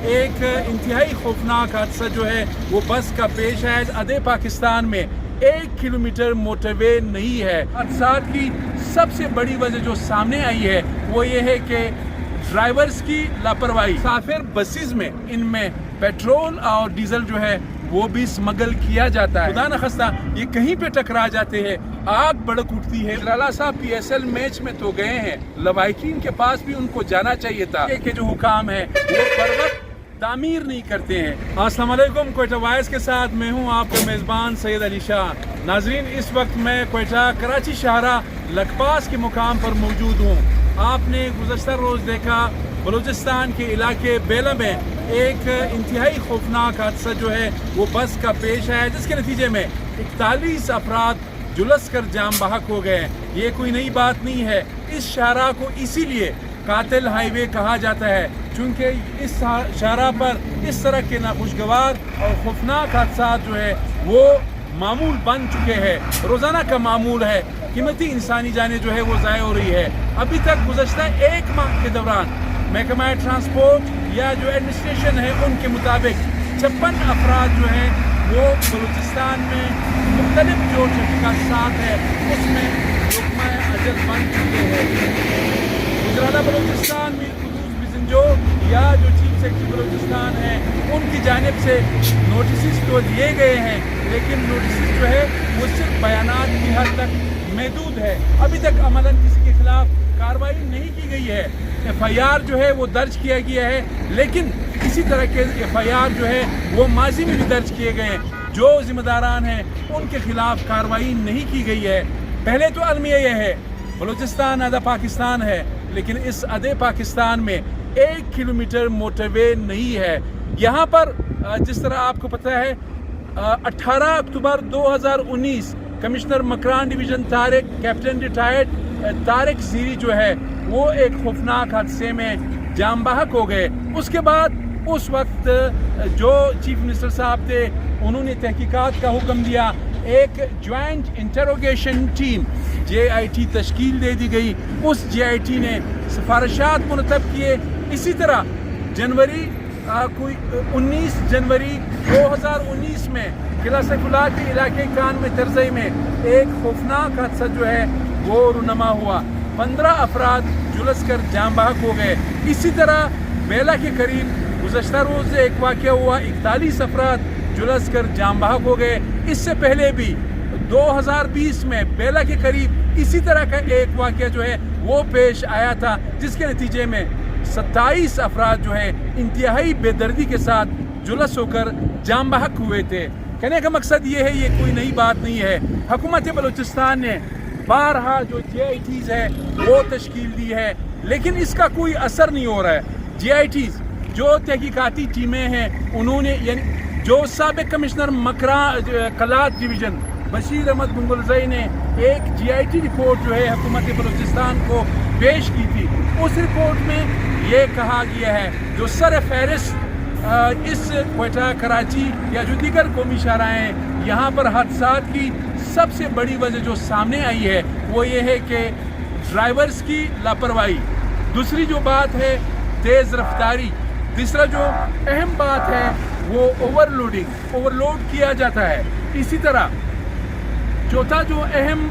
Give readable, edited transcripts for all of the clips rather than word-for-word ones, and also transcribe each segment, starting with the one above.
एक इंतहाई खौफनाक हादसा जो है वो बस का पेश आया अदे पाकिस्तान में। 1 किलोमीटर मोटरवे नहीं है। हादसात की सबसे बड़ी वजह जो सामने आई है वो ये है कि ड्राइवर्स की लापरवाही। मुसाफिर बसेस में इनमें पेट्रोल और डीजल जो है वो भी स्मगल किया जाता है। खुदा न खास्ता ये कहीं पे टकरा जाते हैं, आग भड़क उठती है। जलाला साहब PSL मैच में तो गए हैं, लवाहिकीन के पास भी उनको जाना चाहिए था। कि जो हुकाम है वो पर वक्त तामीर नहीं करते हैं। अस्सलाम वालेकुम, क्वेटा वॉइस के साथ मैं हूँ आपका मेज़बान सैयद अली शाह। नाजरीन, इस वक्त मैं क्वेटा कराची शाहरा लखपास के मुकाम पर मौजूद हूँ। आपने गुज़श्ता रोज़ देखा बलूचिस्तान के इलाके बेला में एक इंतहाई खौफनाक हादसा जो है वो बस का पेश आया, जिसके नतीजे में 41 अफराद जुलस कर जाम बहक हो गए। ये कोई नई बात नहीं है। इस शाहरा को इसीलिए कातिल हाईवे कहा जाता है चूँकि इस शाहरा पर इस तरह के नाखुशगवार और खौफनाक हादसा जो है वो मामूल बन चुके हैं, रोज़ाना का मामूल है। कीमती इंसानी जानें जो है वो ज़ाया हो रही है। अभी तक गुज़श्ता 1 माह के दौरान महकमा ट्रांसपोर्ट या जो एडमिनिस्ट्रेशन है उनके मुताबिक 56 अफराद जो हैं वो बलूचिस्तान में मुख्तलिफ जो तहक़ीक़ात है उसमें रुकमा अजल बन चुके हैं। गुजराला बलूचिस्तान में बिजंजो या जो चीफ सेक्रेटरी बलूचिस्तान है उनकी जानिब से नोटिस तो दिए गए हैं, लेकिन नोटिस जो है वो सिर्फ बयानात की हद तक महदूद है। अभी तक अमलन किसी के खिलाफ कार्रवाई नहीं की गई है। FIR जो है वो दर्ज किया गया है, लेकिन इसी तरह के FIR जो है वो माजी में भी दर्ज किए गए हैं। जो जिम्मेदारान हैं उनके खिलाफ कार्रवाई नहीं की गई है। पहले तो अलमिया यह है बलूचिस्तान आधा पाकिस्तान है, लेकिन इस आधे पाकिस्तान में 1 किलोमीटर मोटरवे नहीं है। यहाँ पर जिस तरह आपको पता है 18 October 2019 commissioner Makran division Tariq captain retired Tariq Zehri जो है वो एक खौफनाक हादसे में जाम बहक हो गए। उसके बाद उस वक्त जो चीफ मिनिस्टर साहब थे उन्होंने तहकीकात का हुक्म दिया। एक ज्वाइंट इंटरोगेशन टीम JIT तश्कील दे दी गई। उस JIT ने सिफारिशात मुरतब किए। इसी तरह जनवरी 19 जनवरी 2019 में किला सैफुल्लाह के इलाके कान में तरज़ई में एक खौफनाक हादसा जो है वो रुनमा हुआ। 15 अफराद जुलस कर जाम बहक हो गए। इसी तरह बेला के करीब गुज़श्ता रोज़ एक वाक़या हुआ, 41 अफराद जुलस कर जाम बहक हो गए। इससे पहले भी 2020 में बेला के करीब इसी तरह का एक वाक़या जो है वो पेश आया था, जिसके नतीजे में 27 अफराद जो है इंतहाई बेदर्दी के साथ जुलस होकर जाम बहक हुए थे। कहने का मकसद ये है, ये कोई नई बात नहीं है। हुकूमत बलूचिस्तान ने बारहा जो JITs है वो तश्कील दी है, लेकिन इसका कोई असर नहीं हो रहा है। JITs जो तहकीकाती टीमें हैं उन्होंने यानी जो साबिक कमिश्नर कलात डिवीज़न बशीर अहमद बुंगुलज़ई ने एक JIT रिपोर्ट जो है हुकूमत बलूचिस्तान को पेश की थी। उस रिपोर्ट में ये कहा गया है जो सर फहरिस्त इस क्वेटा कराची या जो दीगर कौमी शाहराएँ यहाँ पर हादसात की सबसे बड़ी वजह जो सामने आई है वो ये है कि ड्राइवर्स की लापरवाही। दूसरी जो बात है तेज़ रफ्तारी। तीसरा जो अहम बात है वो ओवरलोड किया जाता है। इसी तरह चौथा जो अहम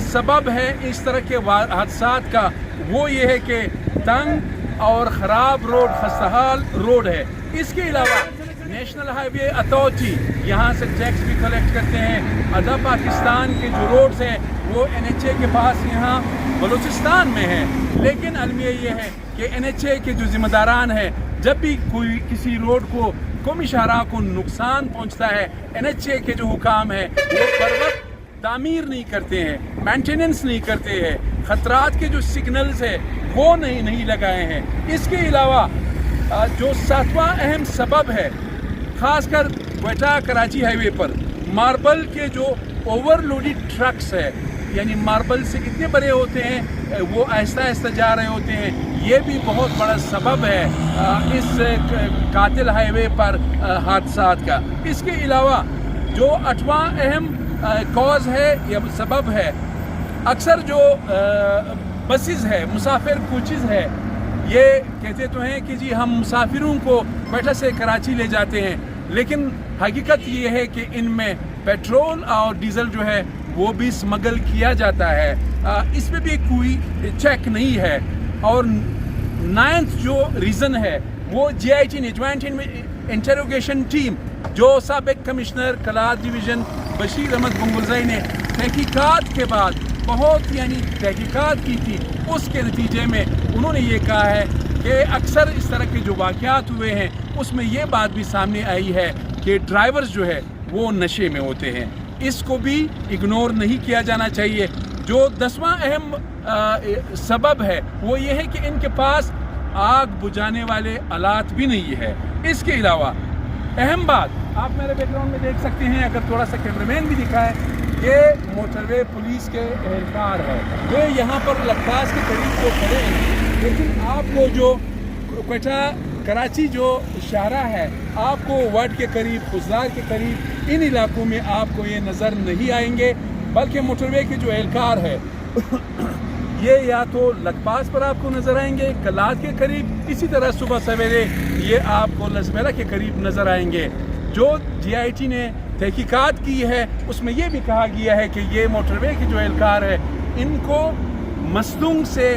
सबब है इस तरह के हादसात का वो ये है कि तंग और ख़राब रोड, खस्ताहाल रोड है। इसके अलावा नेशनल हाईवे अथॉरिटी यहाँ से टैक्स भी कलेक्ट करते हैं। आधा पाकिस्तान के जो रोड्स हैं वो NHA के पास यहाँ बलूचिस्तान में है, लेकिन अलमिया ये है कि NHA के जो जिम्मेदारान हैं जब भी कोई किसी रोड को कौमी शाहरा को नुकसान पहुँचता है NHA के जो हुकाम है वो पर वक्त तामीर नहीं करते हैं, मेंटेनेंस नहीं करते हैं, ख़तरात के जो सिग्नल्स है वो नहीं लगाए हैं। इसके अलावा जो 7वां अहम सबब है ख़ासकर क्वेटा कराची हाईवे पर मार्बल के जो ओवरलोडेड ट्रक्स है, यानी मार्बल से इतने बड़े होते हैं वो आहिस्ता आहिस्ता जा रहे होते हैं, ये भी बहुत बड़ा सबब है इस कातिल हाईवे पर हादसात का। इसके अलावा जो 8वां अहम कॉज है या सबब है, अक्सर जो बसेस है, मुसाफिर कोचेज़ है, ये कहते तो हैं कि जी हम मुसाफिरों को क्वेटा से कराची ले जाते हैं, लेकिन हकीकत ये है कि इनमें पेट्रोल और डीजल जो है वो भी स्मगल किया जाता है। इसमें भी कोई चेक नहीं है। और 9th जो रीज़न है वो JIT ने ज्वाइंट इंटरोगेशन टीम जो साबिक कमिश्नर कलात डिवीज़न बशीर अहमद गंगुरज़ई ने तहकीकात के बाद बहुत तहकीकात की थी, उसके नतीजे में उन्होंने ये कहा है कि अक्सर इस तरह के जो वाक़यात हुए हैं उसमें ये बात भी सामने आई है कि ड्राइवर्स जो है वो नशे में होते हैं। इसको भी इग्नोर नहीं किया जाना चाहिए। जो 10वां अहम सबब है वो ये है कि इनके पास आग बुझाने वाले आलात भी नहीं है। इसके अलावा अहम बात आप मेरे बैकग्राउंड में देख सकते हैं, अगर थोड़ा सा कैमरामैन भी दिखाए, ये मोटरवे पुलिस के एहलकार है। ये यहाँ पर लखपास के करीब तो खड़े हैं, लेकिन आपको जो क्वेटा कराची जो इशारा है आपको वार्ड के करीब, खुजदार के करीब, इन इलाकों में आपको ये नज़र नहीं आएंगे, बल्कि मोटरवे के जो एहलकार है ये या तो लखपास पर आपको नज़र आएंगे, कलात के करीब, इसी तरह सुबह सवेरे ये आपको लसमेरा के करीब नज़र आएंगे। जो JIT ने तहकीकात की है उसमें यह भी कहा गया है कि ये मोटरवे के जो एहलकार है इनको मसदूम से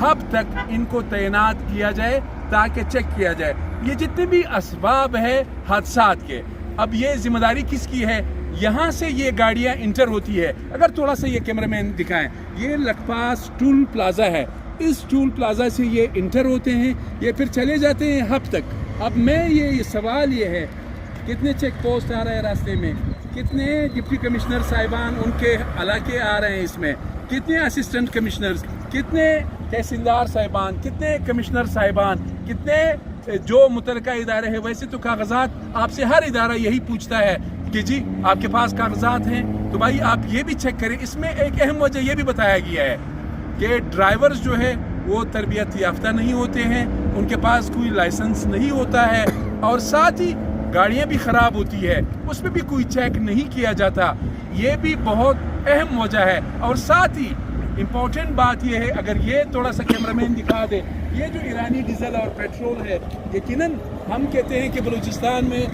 हब तक इनको तैनात किया जाए ताकि चेक किया जाए ये जितने भी असबाब है हादसात के। अब ये जिम्मेदारी किसकी है? यहाँ से ये गाड़ियाँ इंटर होती है। अगर थोड़ा सा ये कैमरामैन दिखाएं, ये लखपास टूल प्लाजा है, इस टूल प्लाजा से ये इंटर होते हैं, ये फिर चले जाते हैं हब तक। अब मैं ये सवाल ये है कितने चेक पोस्ट आ रहे हैं रास्ते में, कितने डिप्टी कमिश्नर साहिबान उनके इलाके आ रहे हैं इसमें, कितने असिस्टेंट कमिश्नर्स, कितने तहसीलदार साहिबान, कितने कमिश्नर साहिबान, कितने जो मुतलका इदारे हैं। वैसे तो कागजात आपसे हर इदारा यही पूछता है कि जी आपके पास कागजात हैं, तो भाई आप ये भी चेक करें। इसमें एक अहम वजह ये भी बताया गया है कि ड्राइवर्स जो है वो तरबियत याफ्ता नहीं होते हैं, उनके पास कोई लाइसेंस नहीं होता है, और साथ ही गाड़ियाँ भी ख़राब होती है, उसमें भी कोई चेक नहीं किया जाता। ये भी बहुत अहम वजह है। और साथ ही इम्पोर्टेंट बात यह है, अगर ये थोड़ा सा कैमरामैन दिखा दे, ये जो ईरानी डीजल और पेट्रोल है, यकीनन हम कहते हैं कि बलूचिस्तान में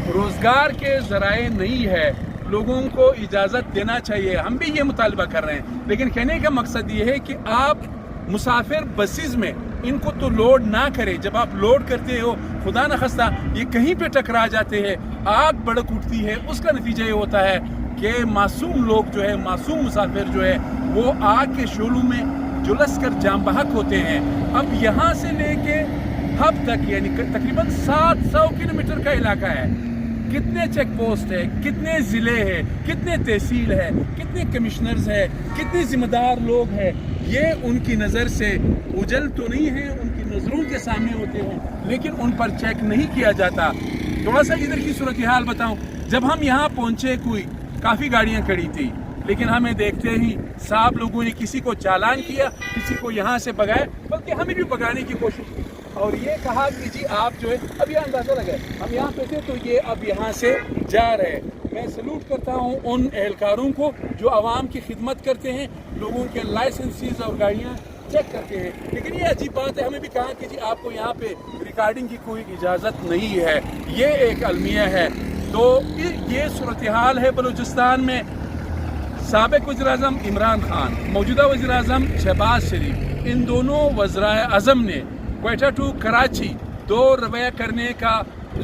रोज़गार के ज़राए नहीं है, लोगों को इजाज़त देना चाहिए। हम भी ये मुतालबा कर रहे हैं, लेकिन कहने का मकसद ये है कि आप मुसाफिर बसेस में इनको तो लोड ना करें। जब आप लोड करते हो, खुदा न खस्ता ये कहीं पे टकरा जाते हैं, आग भड़क उठती है, उसका नतीजा ये होता है कि मासूम लोग जो है, मासूम मुसाफिर जो है, वो आग के शोलों में झुलस कर जाम बहक होते हैं। अब यहाँ से लेके हब तक यानी तकरीबन 700 किलोमीटर का इलाका है। कितने चेक पोस्ट है, कितने ज़िले हैं, कितने तहसील है, कितने कमिश्नर्स है, कितने ज़िम्मेदार लोग हैं, ये उनकी नज़र से उजल तो नहीं है, उनकी नज़रों के सामने होते हैं, लेकिन उन पर चेक नहीं किया जाता। थोड़ा सा इधर की सूरत हाल बताऊं, जब हम यहाँ पहुँचे कोई काफ़ी गाड़ियाँ खड़ी थी, लेकिन हमें देखते ही साहब लोगों ने किसी को चालान किया, किसी को यहाँ से भगाया, बल्कि हमें भी भगाने की कोशिश की, और ये कहा कि जी आप जो है, अब ये अंदाज़ा लगा हम यहाँ पे थे तो ये अब यहाँ से जा रहे हैं। मैं सलूट करता हूँ उन एहलकारों को जो आवाम की खिदमत करते हैं, लोगों के लाइसेंसेस और गाड़ियाँ चेक करते हैं। लेकिन ये अजीब बात है, हमें भी कहा कि जी आपको यहाँ पे रिकॉर्डिंग की कोई इजाज़त नहीं है, ये एक अलमिया है। तो ये सूरत हाल है बलूचिस्तान में। साबिक वज़ीर-ए-आज़म इमरान खान, मौजूदा वज़ीर-ए-आज़म शहबाज शरीफ, इन दोनों वज़ीर-ए-आज़म ने क्वेटा टू कराची 2 रवैया करने का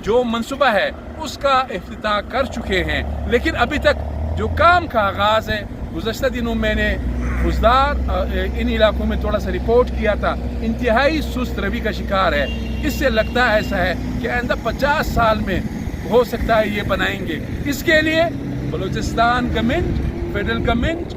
जो मंसूबा है उसका इफ्तिताह कर चुके हैं, लेकिन अभी तक जो काम का आगाज़ है, गुज़श्ता दिनों मैंने खुजदार इन इलाकों में थोड़ा सा रिपोर्ट किया था, इंतहाई सुस्त रवि का शिकार है। इससे लगता है ऐसा है कि आइंदा 50 साल में हो सकता है ये बनाएंगे। इसके लिए बलूचिस्तान गवर्नमेंट, फेडरल गवर्नमेंट,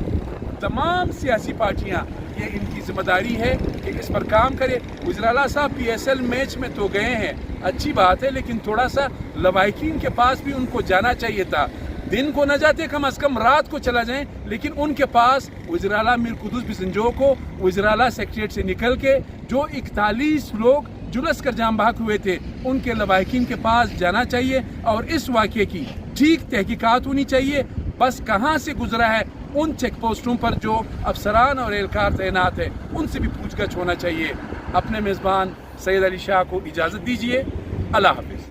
तमाम सियासी पार्टियाँ, ये इनकी जिम्मेदारी है कि इस पर काम करे। वज़ीर-ए-आला साहब PSL मैच में तो गए हैं, अच्छी बात है, लेकिन थोड़ा सा लवाहिकीन के पास भी उनको जाना चाहिए था। दिन को न जाते कम अज़ कम रात को चला जाएं, लेकिन उनके पास वज़ीर-ए-आला मीर कुद्दूस बिसंजो को वज़ीर-ए-आला सेक्रेटरीट से निकल के जो 41 लोग जुलस कर जाम बहक हुए थे, उनके लवाहिकीन के पास जाना चाहिए और इस वाक़े की ठीक तहकीकात होनी चाहिए। बस कहाँ से गुजरा है, उन चेक पोस्टों पर जो अफसरान और एहलकार तैनात है, उनसे भी पूछगछ होना चाहिए। اپنے میزبان سید علی شاہ کو اجازت دیجیے. اللہ حافظ.